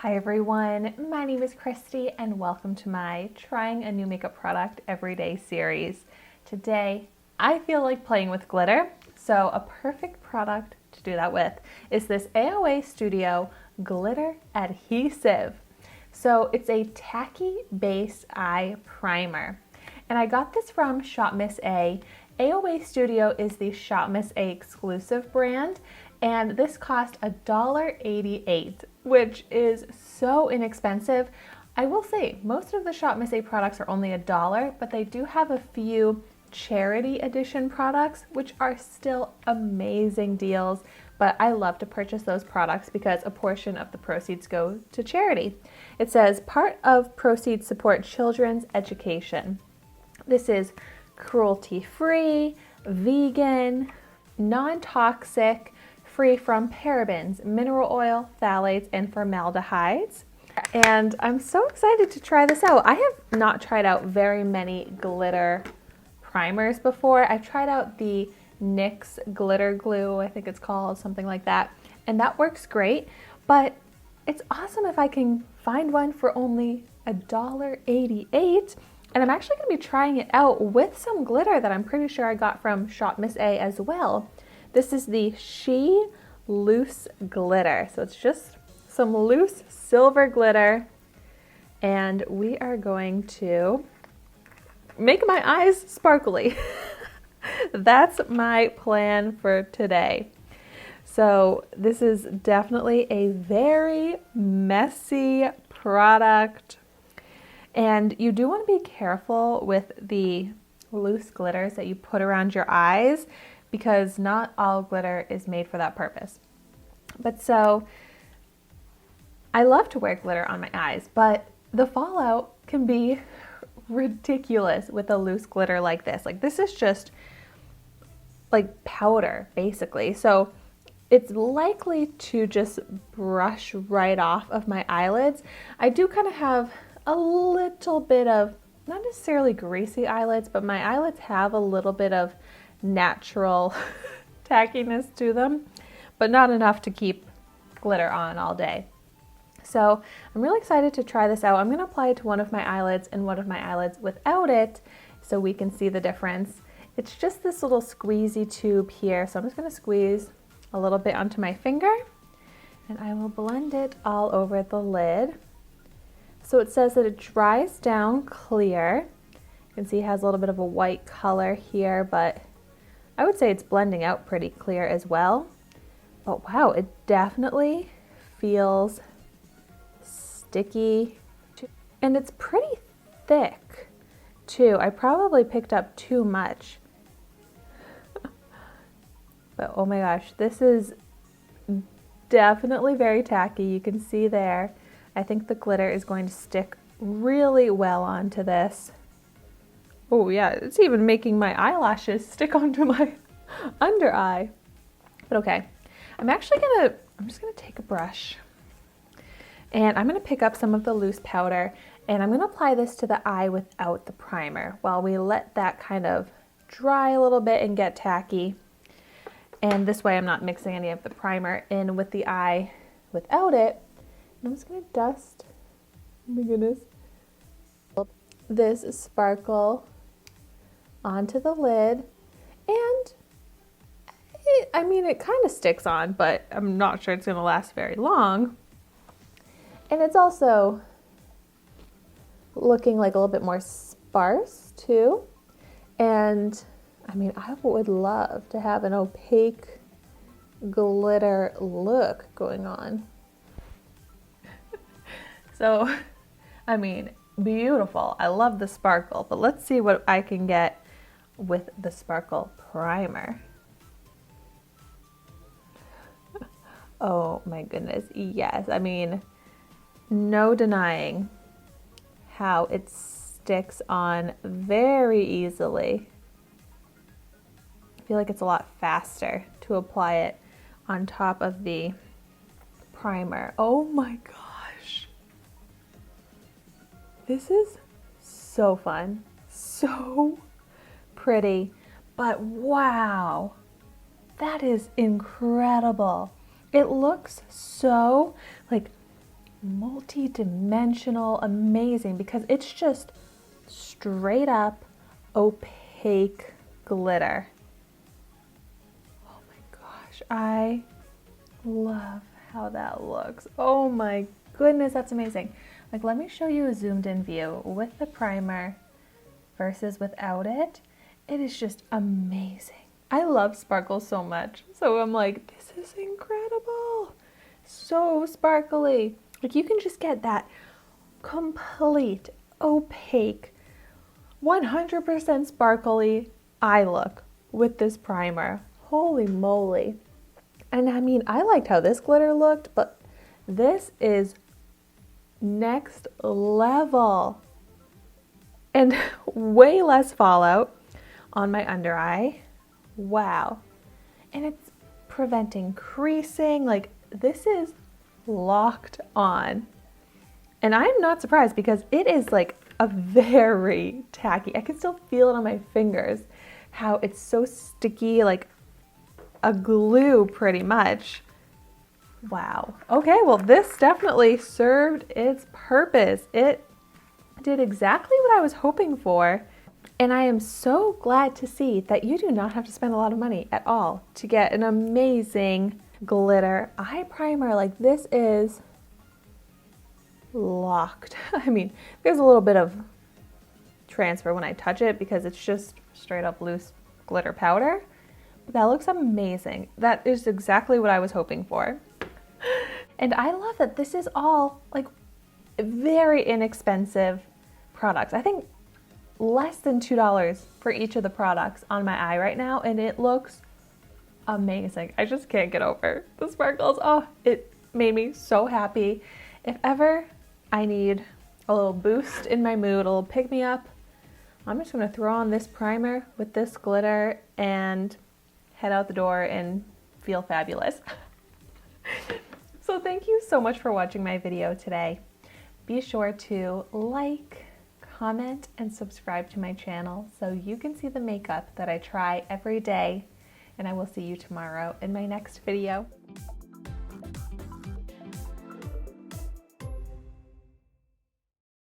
Hi everyone, my name is Christy and welcome to my Trying a New Makeup Product Everyday series. Today, I feel like playing with glitter, so a perfect product to do that with is this AOA Studio Glitter Adhesive. So it's a tacky base eye primer. And I got this from Shopmissa. AOA Studio is the Shopmissa exclusive brand, and this cost $1.88, which is so inexpensive. I will say most of the Shopmissa products are only $1, but they do have a few charity edition products, which are still amazing deals. But I love to purchase those products because a portion of the proceeds go to charity. It says part of proceeds support children's education. This is cruelty-free, vegan, non-toxic, free from parabens, mineral oil, phthalates, and formaldehydes. And I'm so excited to try this out. I have not tried out very many glitter primers before. I've tried out the NYX glitter glue, I think it's called, something like that, and that works great. But it's awesome if I can find one for only $1.88. And I'm actually going to be trying it out with some glitter that I'm pretty sure I got from Shopmissa as well. This is the She Loose Glitter. So it's just some loose silver glitter. And we are going to make my eyes sparkly. That's my plan for today. So this is definitely a very messy product. And you do want to be careful with the loose glitters that you put around your eyes because not all glitter is made for that purpose. But so I love to wear glitter on my eyes, but the fallout can be ridiculous with a loose glitter like this. Like this is just like powder basically. So it's likely to just brush right off of my eyelids. I do kind of have a little bit of, not necessarily greasy eyelids, but my eyelids have a little bit of natural tackiness to them, but not enough to keep glitter on all day. So I'm really excited to try this out. I'm going to apply it to one of my eyelids and one of my eyelids without it so we can see the difference. It's just this little squeezy tube here, so I'm just going to squeeze a little bit onto my finger and I will blend it all over the lid. So it says that it dries down clear. You can see it has a little bit of a white color here, but I would say it's blending out pretty clear as well. But wow, it definitely feels sticky. And it's pretty thick too. I probably picked up too much. But oh my gosh, this is definitely very tacky. You can see there. I think the glitter is going to stick really well onto this. Oh yeah, it's even making my eyelashes stick onto my under eye. But okay, I'm just gonna take a brush and I'm gonna pick up some of the loose powder and I'm gonna apply this to the eye without the primer while we let that kind of dry a little bit and get tacky. And this way I'm not mixing any of the primer in with the eye without it. I'm just going to dust, oh my goodness, this sparkle onto the lid. And it kind of sticks on, but I'm not sure it's going to last very long. And it's also looking like a little bit more sparse too. And I would love to have an opaque glitter look going on. So, beautiful. I love the sparkle, but let's see what I can get with the sparkle primer. Oh my goodness, yes. No denying how it sticks on very easily. I feel like it's a lot faster to apply it on top of the primer. Oh my god. This is so fun, so pretty, but wow, that is incredible. It looks so like multi-dimensional, amazing, because it's just straight up opaque glitter. Oh my gosh, I love how that looks. Oh my goodness, that's amazing. Like, let me show you a zoomed in view with the primer versus without it. It is just amazing. I love sparkles so much. So I'm like, this is incredible. So sparkly. Like, you can just get that complete opaque 100% sparkly eye look with this primer. Holy moly. And I mean, I liked how this glitter looked, but this is next level. And way less fallout on my under eye. Wow. And it's preventing creasing. Like, this is locked on. And I'm not surprised because it is like a very tacky. I can still feel it on my fingers, how it's so sticky, like a glue pretty much. Wow. Okay, well, this definitely served its purpose. It did exactly what I was hoping for. And I am so glad to see that you do not have to spend a lot of money at all to get an amazing glitter eye primer. Like, this is locked. I mean, there's a little bit of transfer when I touch it because it's just straight up loose glitter powder. But that looks amazing. That is exactly what I was hoping for. And I love that this is all like very inexpensive products. I think less than $2 for each of the products on my eye right now, and it looks amazing. I just can't get over the sparkles. Oh, it made me so happy. If ever I need a little boost in my mood, a little pick me up, I'm just gonna throw on this primer with this glitter and head out the door and feel fabulous. So thank you so much for watching my video today. Be sure to like, comment, and subscribe to my channel so you can see the makeup that I try every day. And I will see you tomorrow in my next video.